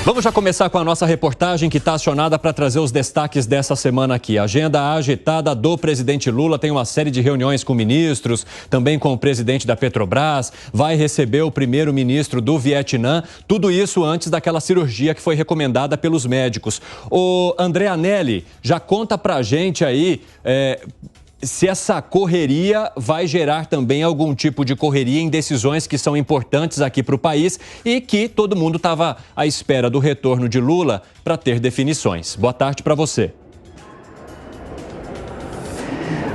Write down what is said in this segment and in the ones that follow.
Vamos já começar com a nossa reportagem que está acionada para trazer os destaques dessa semana aqui. A agenda agitada do presidente Lula tem uma série de reuniões com ministros, também com o presidente da Petrobras, vai receber o primeiro-ministro do Vietnã, tudo isso antes daquela cirurgia que foi recomendada pelos médicos. O André Anelli já conta para a gente aí se essa correria vai gerar também algum tipo de correria em decisões que são importantes aqui para o país e que todo mundo estava à espera do retorno de Lula para ter definições. Boa tarde para você.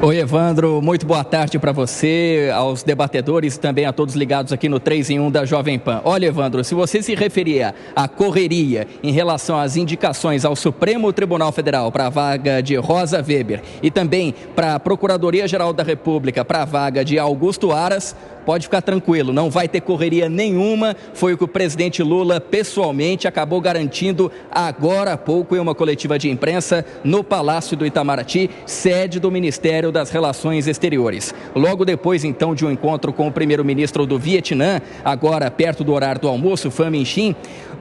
Oi, Evandro, muito boa tarde para você, aos debatedores e também a todos ligados aqui no 3 em 1 da Jovem Pan. Olha, Evandro, se você se referia à correria em relação às indicações ao Supremo Tribunal Federal para a vaga de Rosa Weber e também para a Procuradoria-Geral da República para a vaga de Augusto Aras, pode ficar tranquilo, não vai ter correria nenhuma, foi o que o presidente Lula pessoalmente acabou garantindo agora há pouco em uma coletiva de imprensa no Palácio do Itamaraty, sede do Ministério das Relações Exteriores. Logo depois, então, de um encontro com o primeiro-ministro do Vietnã, agora perto do horário do almoço, Pham Minh Chinh,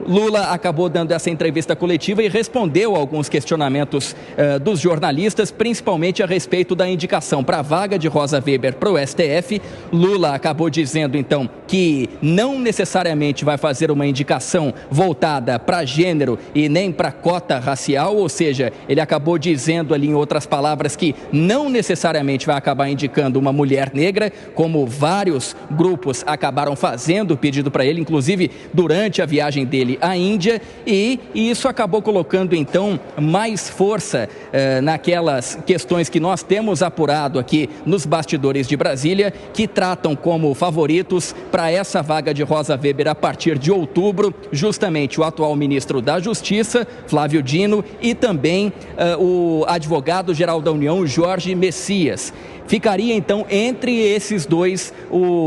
Lula acabou dando essa entrevista coletiva e respondeu a alguns questionamentos dos jornalistas, principalmente a respeito da indicação para a vaga de Rosa Weber para o STF. Lula acabou dizendo, então, que não necessariamente vai fazer uma indicação voltada para gênero e nem para cota racial, ou seja, ele acabou dizendo ali, em outras palavras, que não necessariamente vai acabar indicando uma mulher negra, como vários grupos acabaram fazendo o pedido para ele, inclusive durante a viagem dele à Índia, e isso acabou colocando, então, mais força naquelas questões que nós temos apurado aqui nos bastidores de Brasília, que tratam como favoritos para essa vaga de Rosa Weber a partir de outubro, justamente o atual ministro da Justiça, Flávio Dino, e também o advogado-geral da União, Jorge Messias. Ficaria, então, entre esses dois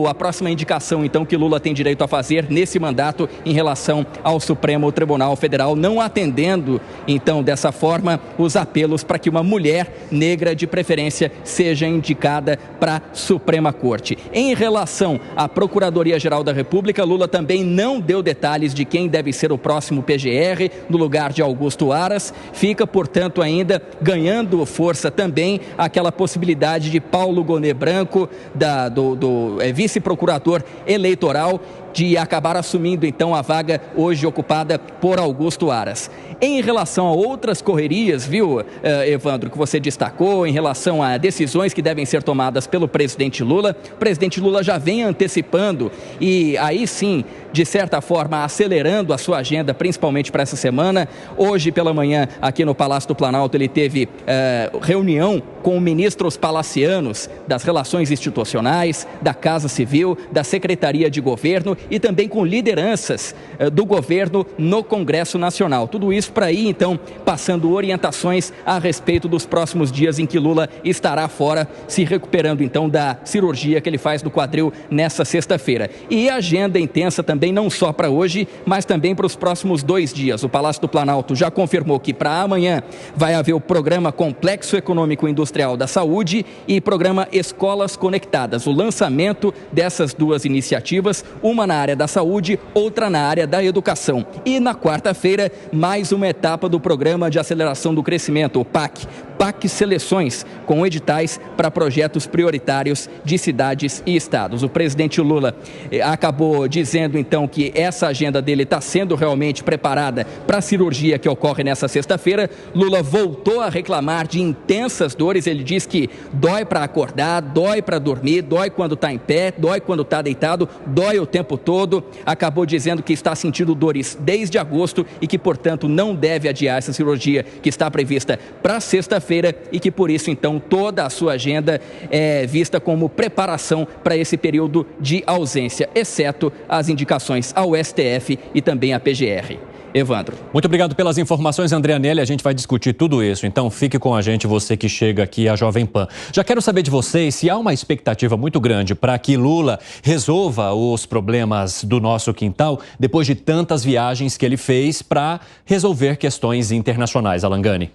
a próxima indicação, então, que Lula tem direito a fazer nesse mandato em relação ao Supremo Tribunal Federal, não atendendo, então, dessa forma, os apelos para que uma mulher negra, de preferência, seja indicada para a Suprema Corte. Em relação à Procuradoria-Geral da República, Lula também não deu detalhes de quem deve ser o próximo PGR no lugar de Augusto Aras. Fica, portanto, ainda ganhando força também aquela possibilidade de Paulo Gonet Branco, vice-procurador eleitoral, de acabar assumindo, então, a vaga hoje ocupada por Augusto Aras. Em relação a outras correrias, viu, Evandro, que você destacou, em relação a decisões que devem ser tomadas pelo presidente Lula, o presidente Lula já vem antecipando e aí sim, de certa forma, acelerando a sua agenda, principalmente para essa semana. Hoje pela manhã, aqui no Palácio do Planalto, ele teve reunião com ministros palacianos das Relações Institucionais, da Casa Civil, da Secretaria de Governo e também com lideranças do governo no Congresso Nacional. Tudo isso para ir, então, passando orientações a respeito dos próximos dias em que Lula estará fora, se recuperando, então, da cirurgia que ele faz do quadril nessa sexta-feira. E agenda intensa também, não só para hoje, mas também para os próximos 2 dias. O Palácio do Planalto já confirmou que para amanhã vai haver o programa Complexo Econômico Industrial da Saúde e programa Escolas Conectadas. O lançamento dessas duas iniciativas, uma na área da saúde, outra na área da educação. E na quarta-feira, mais uma etapa do Programa de Aceleração do Crescimento, o PAC. PAC Seleções, com editais para projetos prioritários de cidades e estados. O presidente Lula acabou dizendo, então, que essa agenda dele está sendo realmente preparada para a cirurgia que ocorre nessa sexta-feira. Lula voltou a reclamar de intensas dores. Ele diz que dói para acordar, dói para dormir, dói quando está em pé, dói quando está deitado, dói o tempo todo. Acabou dizendo que está sentindo dores desde agosto e que, portanto, não deve adiar essa cirurgia que está prevista para sexta-feira e que, por isso, então, toda a sua agenda é vista como preparação para esse período de ausência, exceto as indicações ao STF e também à PGR. Evandro. Muito obrigado pelas informações, André Anelli. A gente vai discutir tudo isso, então fique com a gente, você que chega aqui à Jovem Pan. Já quero saber de vocês se há uma expectativa muito grande para que Lula resolva os problemas do nosso quintal depois de tantas viagens que ele fez para resolver questões internacionais. Alangani.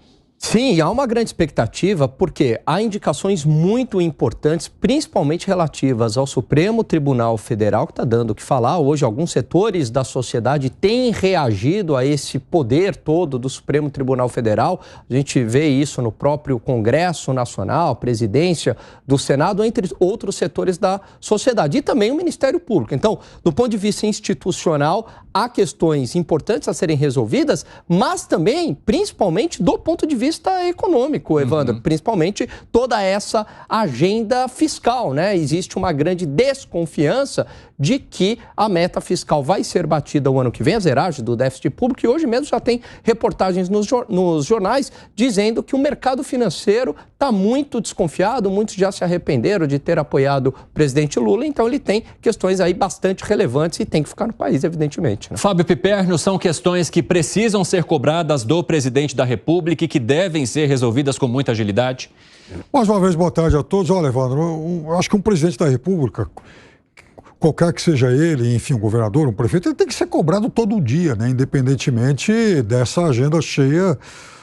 Sim, há uma grande expectativa porque há indicações muito importantes, principalmente relativas ao Supremo Tribunal Federal, que está dando o que falar. Hoje, alguns setores da sociedade têm reagido a esse poder todo do Supremo Tribunal Federal. A gente vê isso no próprio Congresso Nacional, presidência do Senado, entre outros setores da sociedade. E também o Ministério Público. Então, do ponto de vista institucional, há questões importantes a serem resolvidas, mas também, principalmente, do ponto de vista econômico, Evandro, principalmente toda essa agenda fiscal, né? Existe uma grande desconfiança de que a meta fiscal vai ser batida o ano que vem, a zeragem do déficit público, e hoje mesmo já tem reportagens nos jornais dizendo que o mercado financeiro está muito desconfiado, muitos já se arrependeram de ter apoiado o presidente Lula, então ele tem questões aí bastante relevantes e tem que ficar no país, evidentemente, né? Fábio Piperno, são questões que precisam ser cobradas do presidente da República e que devem ser resolvidas com muita agilidade? Mais uma vez, boa tarde a todos. Olha, Evandro, eu acho que um presidente da República, qualquer que seja ele, enfim, um governador, um prefeito, ele tem que ser cobrado todo dia, né? Independentemente dessa agenda cheia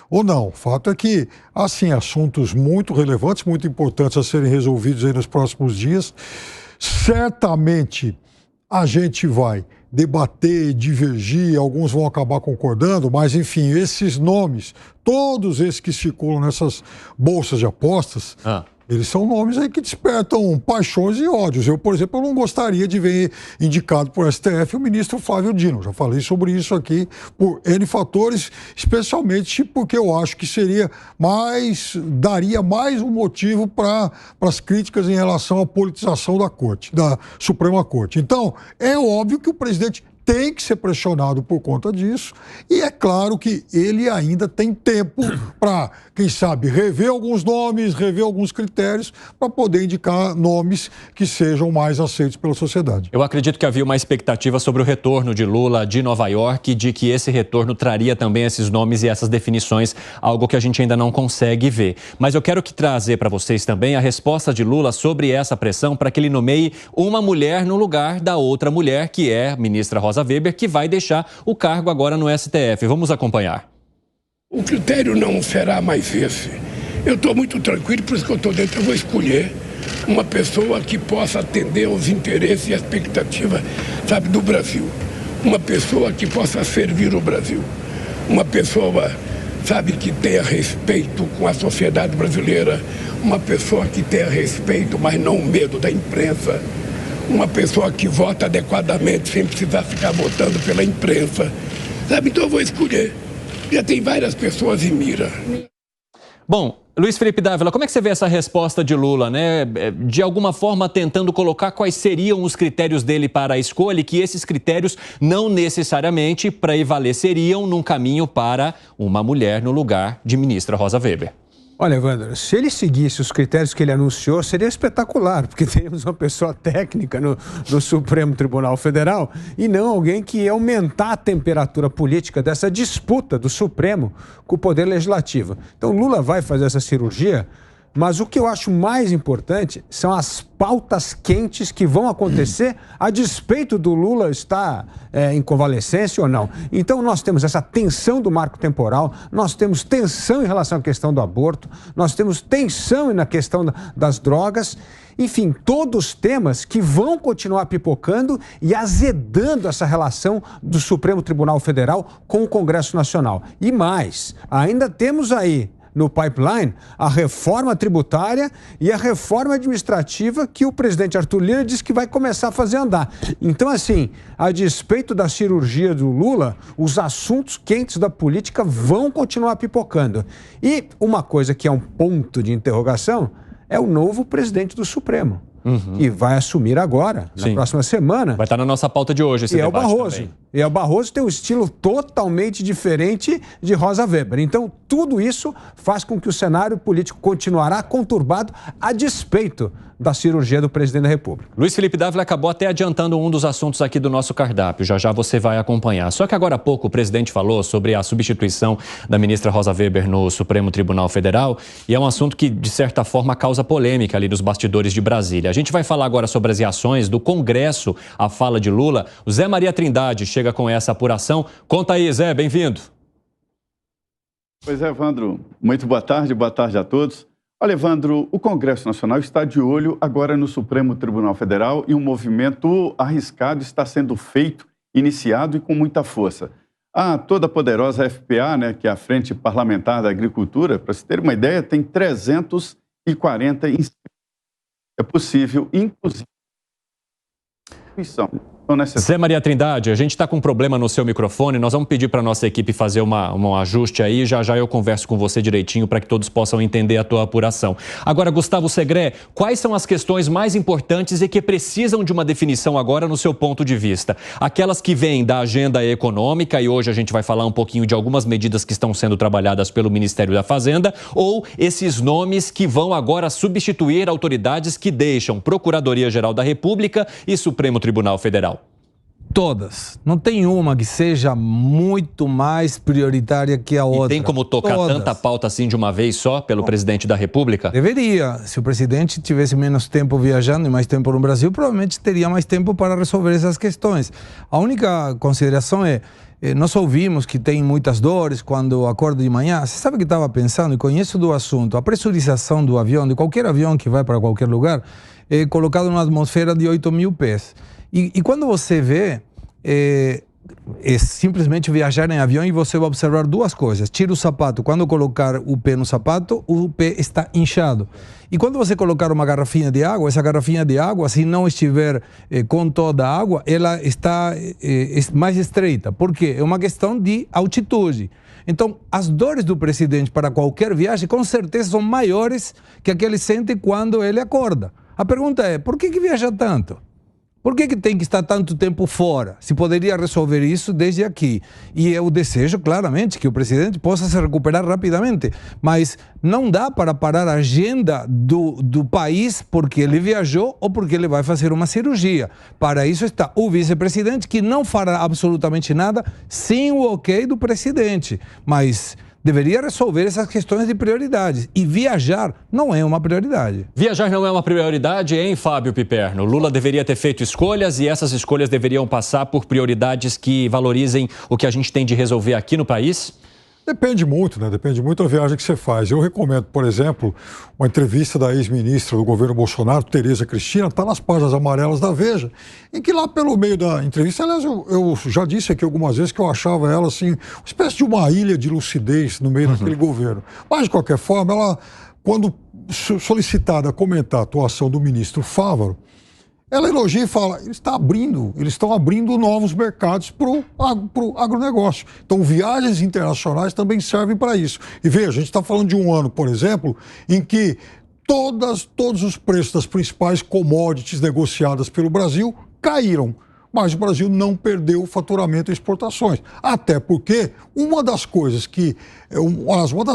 ou não. O fato é que há, sim, assuntos muito relevantes, muito importantes a serem resolvidos aí nos próximos dias. Certamente a gente vai debater, divergir, alguns vão acabar concordando, mas, enfim, esses nomes, todos esses que circulam nessas bolsas de apostas, eles são nomes aí que despertam paixões e ódios. Eu, por exemplo, não gostaria de ver indicado por STF o ministro Flávio Dino. Já falei sobre isso aqui por N fatores, especialmente porque eu acho que daria mais um motivo para as críticas em relação à politização da Corte, da Suprema Corte. Então, é óbvio que o presidente tem que ser pressionado por conta disso, e é claro que ele ainda tem tempo para, quem sabe, rever alguns nomes, rever alguns critérios, para poder indicar nomes que sejam mais aceitos pela sociedade. Eu acredito que havia uma expectativa sobre o retorno de Lula de Nova York, de que esse retorno traria também esses nomes e essas definições, algo que a gente ainda não consegue ver. Mas eu quero trazer para vocês também a resposta de Lula sobre essa pressão para que ele nomeie uma mulher no lugar da outra mulher, que é a ministra Rosa Weber, que vai deixar o cargo agora no STF. Vamos acompanhar. O critério não será mais esse. Eu estou muito tranquilo, por isso que eu estou dentro. Eu vou escolher uma pessoa que possa atender aos interesses e expectativas, sabe, do Brasil. Uma pessoa que possa servir o Brasil. Uma pessoa, sabe, que tenha respeito com a sociedade brasileira. Uma pessoa que tenha respeito, mas não medo da imprensa. Uma pessoa que vota adequadamente, sem precisar ficar votando pela imprensa. Sabe, então eu vou escolher. Já tem várias pessoas em mira. Bom, Luiz Felipe Dávila, como é que você vê essa resposta de Lula, né? De alguma forma tentando colocar quais seriam os critérios dele para a escolha e que esses critérios não necessariamente prevaleceriam num caminho para uma mulher no lugar de ministra Rosa Weber. Olha, Evandro, se ele seguisse os critérios que ele anunciou, seria espetacular, porque teríamos uma pessoa técnica no Supremo Tribunal Federal e não alguém que ia aumentar a temperatura política dessa disputa do Supremo com o Poder Legislativo. Então, Lula vai fazer essa cirurgia, mas o que eu acho mais importante são as pautas quentes que vão acontecer a despeito do Lula estar em convalescência ou não. Então nós temos essa tensão do marco temporal, nós temos tensão em relação à questão do aborto, nós temos tensão na questão das drogas, enfim, todos temas que vão continuar pipocando e azedando essa relação do Supremo Tribunal Federal com o Congresso Nacional. E mais, ainda temos aí no pipeline a reforma tributária e a reforma administrativa que o presidente Arthur Lira disse que vai começar a fazer andar. Então, assim, a despeito da cirurgia do Lula, os assuntos quentes da política vão continuar pipocando. E uma coisa que é um ponto de interrogação é o novo presidente do Supremo. E vai assumir agora, na próxima semana. Vai estar na nossa pauta de hoje esse debate também. E o Barroso tem um estilo totalmente diferente de Rosa Weber. Então, tudo isso faz com que o cenário político continuará conturbado a despeito da cirurgia do presidente da República. Luiz Felipe Dávila acabou até adiantando um dos assuntos aqui do nosso cardápio. Já já você vai acompanhar. Só que agora há pouco o presidente falou sobre a substituição da ministra Rosa Weber no Supremo Tribunal Federal e é um assunto que, de certa forma, causa polêmica ali nos bastidores de Brasília. A gente vai falar agora sobre as reações do Congresso à fala de Lula. O Zé Maria Trindade chega com essa apuração. Conta aí, Zé, bem-vindo. Pois é, Evandro, muito boa tarde a todos. Olha, Evandro, o Congresso Nacional está de olho agora no Supremo Tribunal Federal e um movimento arriscado está sendo feito, iniciado e com muita força. A toda poderosa FPA, né, que é a Frente Parlamentar da Agricultura, para se ter uma ideia, tem 340 inscritos. É possível, inclusive, Zé Maria Trindade, a gente está com um problema no seu microfone, nós vamos pedir para a nossa equipe fazer um ajuste aí, já eu converso com você direitinho para que todos possam entender a tua apuração. Agora, Gustavo Segré, quais são as questões mais importantes e que precisam de uma definição agora no seu ponto de vista? Aquelas que vêm da agenda econômica, e hoje a gente vai falar um pouquinho de algumas medidas que estão sendo trabalhadas pelo Ministério da Fazenda, ou esses nomes que vão agora substituir autoridades que deixam Procuradoria-Geral da República e Supremo Tribunal Federal? Todas. Não tem uma que seja muito mais prioritária que a outra. E tem como tocar tanta pauta assim de uma vez só pelo presidente da República? Deveria. Se o presidente tivesse menos tempo viajando e mais tempo no Brasil, provavelmente teria mais tempo para resolver essas questões. A única consideração é, nós ouvimos que tem muitas dores quando acorda de manhã. Você sabe que estava pensando, e conheço do assunto, a pressurização do avião, de qualquer avião que vai para qualquer lugar, é colocado numa atmosfera de 8.000 pés. E quando você vê, é simplesmente viajar em avião e você vai observar duas coisas. Tira o sapato, quando colocar o pé no sapato, o pé está inchado. E quando você colocar uma garrafinha de água, essa garrafinha de água, se não estiver com toda a água, ela está mais estreita. Por quê? É uma questão de altitude. Então, as dores do presidente para qualquer viagem, com certeza, são maiores que a que ele sente quando ele acorda. A pergunta é, por que viaja tanto? Por que tem que estar tanto tempo fora? Se poderia resolver isso desde aqui. E eu desejo, claramente, que o presidente possa se recuperar rapidamente. Mas não dá para parar a agenda do país porque ele viajou ou porque ele vai fazer uma cirurgia. Para isso está o vice-presidente, que não fará absolutamente nada sem o ok do presidente. Mas deveria resolver essas questões de prioridades. E viajar não é uma prioridade. Viajar não é uma prioridade, hein, Fábio Piperno? Lula deveria ter feito escolhas e essas escolhas deveriam passar por prioridades que valorizem o que a gente tem de resolver aqui no país? Depende muito, né? Depende muito da viagem que você faz. Eu recomendo, por exemplo, uma entrevista da ex-ministra do governo Bolsonaro, Tereza Cristina, está nas páginas amarelas da Veja, em que lá pelo meio da entrevista, aliás, eu já disse aqui algumas vezes que eu achava ela assim, uma espécie de uma ilha de lucidez no meio daquele governo. Mas, de qualquer forma, ela, quando solicitada a comentar a atuação do ministro Fávaro, ela elogia e fala, eles estão abrindo novos mercados para o agronegócio. Então, viagens internacionais também servem para isso. E veja, a gente está falando de um ano, por exemplo, em que todos os preços das principais commodities negociadas pelo Brasil caíram. Mas o Brasil não perdeu o faturamento e exportações. Até porque uma das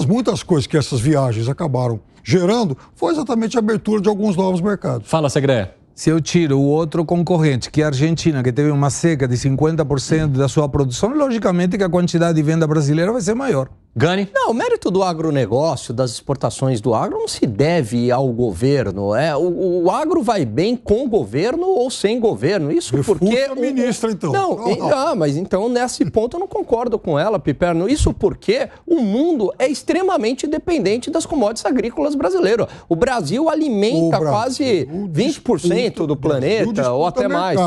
muitas coisas que essas viagens acabaram gerando foi exatamente a abertura de alguns novos mercados. Fala, Segré. Se eu tiro o outro concorrente, que é a Argentina, que teve uma seca de 50% da sua produção, logicamente que a quantidade de venda brasileira vai ser maior. Gani? Não, o mérito do agronegócio, das exportações do agro, não se deve ao governo. O agro vai bem com governo ou sem governo. Isso porque... a ministra, então. Não, mas então nesse ponto eu não concordo com ela, Piperno. Isso porque o mundo é extremamente dependente das commodities agrícolas brasileiras. O Brasil alimenta quase 20% do planeta ou até mais.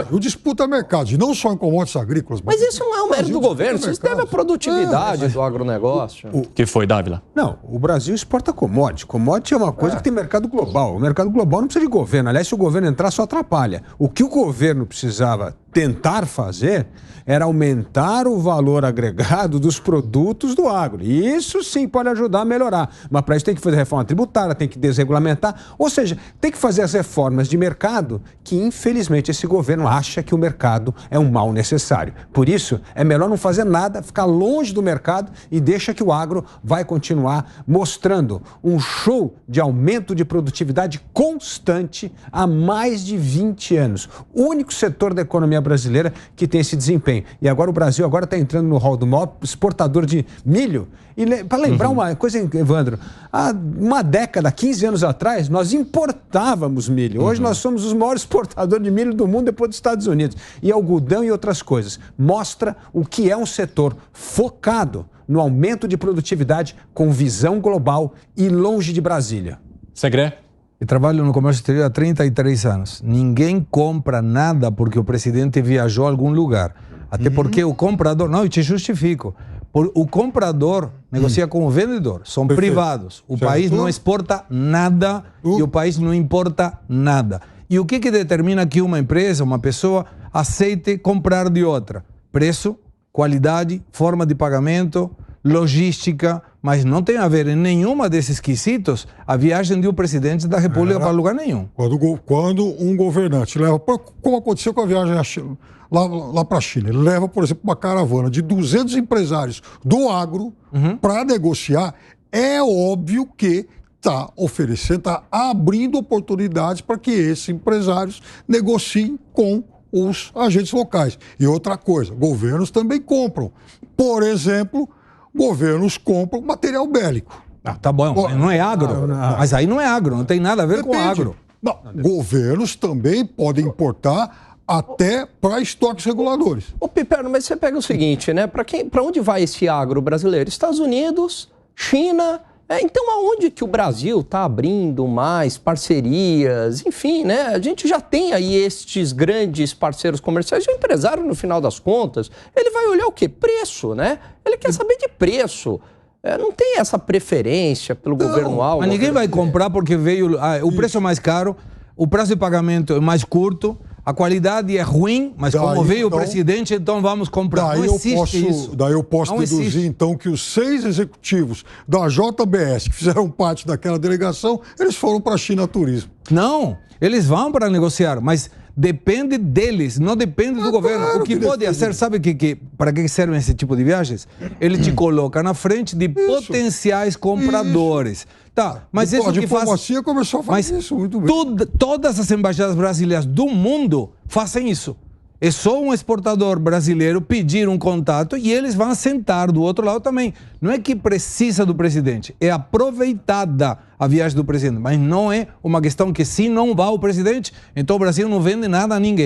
O disputa mercados, e não só em commodities agrícolas. Mas isso não é o mérito do governo, isso deve à produtividade do agronegócio. Que foi, Dávila? Não, o Brasil exporta commodity. Commodity é uma coisa que tem mercado global. O mercado global não precisa de governo. Aliás, se o governo entrar, só atrapalha. O que o governo precisava tentar fazer era aumentar o valor agregado dos produtos do agro. E isso sim pode ajudar a melhorar. Mas para isso tem que fazer reforma tributária, tem que desregulamentar. Ou seja, tem que fazer as reformas de mercado que, infelizmente, esse governo acha que o mercado é um mal necessário. Por isso, é melhor não fazer nada, ficar longe do mercado e deixa que o agro vai continuar mostrando um show de aumento de produtividade constante há mais de 20 anos. O único setor da economia companhia brasileira que tem esse desempenho. E agora o Brasil está entrando no rol do maior exportador de milho. E para lembrar uma coisa, Evandro, há uma década, 15 anos atrás, nós importávamos milho. Hoje nós somos os maiores exportadores de milho do mundo depois dos Estados Unidos. E algodão e outras coisas. Mostra o que é um setor focado no aumento de produtividade com visão global e longe de Brasília. Segré? Eu trabalho no comércio exterior há 33 anos. Ninguém compra nada porque o presidente viajou a algum lugar. Até porque o comprador... Não, eu te justifico. O comprador negocia com o vendedor. São privados. O país não exporta nada e o país não importa nada. E o que determina que uma empresa, uma pessoa, aceite comprar de outra? Preço, qualidade, forma de pagamento, logística, mas não tem a ver em nenhuma desses quesitos a viagem de um presidente da República para lugar nenhum. Quando um governante leva, como aconteceu com a viagem à China, lá para a China, ele leva, por exemplo, uma caravana de 200 empresários do agro para negociar, é óbvio que está oferecendo, está abrindo oportunidades para que esses empresários negociem com os agentes locais. E outra coisa, governos também compram. Por exemplo, governos compram material bélico. Tá bom, não é agro. Mas aí não é agro, não tem nada a ver com agro. Não, governos também podem importar até para estoques reguladores. Ô, Piperno, mas você pega o seguinte, né? Para onde vai esse agro brasileiro? Estados Unidos, China. Então, aonde que o Brasil está abrindo mais parcerias? Enfim, né? A gente já tem aí estes grandes parceiros comerciais. O empresário, no final das contas, ele vai olhar o quê? Preço, né? Ele quer saber de preço. Não tem essa preferência pelo governo alvo. Mas ninguém vai comprar porque veio o preço é mais caro, o prazo de pagamento é mais curto, a qualidade é ruim, mas como veio o presidente, então vamos comprar. Não existe isso. Daí eu posso deduzir, então, que os 6 executivos da JBS, que fizeram parte daquela delegação, eles foram para a China Turismo. Não, eles vão para negociar, mas depende deles, não depende do governo. Claro o que pode ser, sabe para que servem esse tipo de viagens? Ele te coloca na frente de potenciais compradores. Tá, mas isso que faz... A diplomacia começou a fazer isso muito bem. Todas as embaixadas brasileiras do mundo fazem isso. É só um exportador brasileiro pedir um contato e eles vão sentar do outro lado também. Não é que precisa do presidente, é aproveitada a viagem do presidente. Mas não é uma questão que se não vai o presidente, então o Brasil não vende nada a ninguém.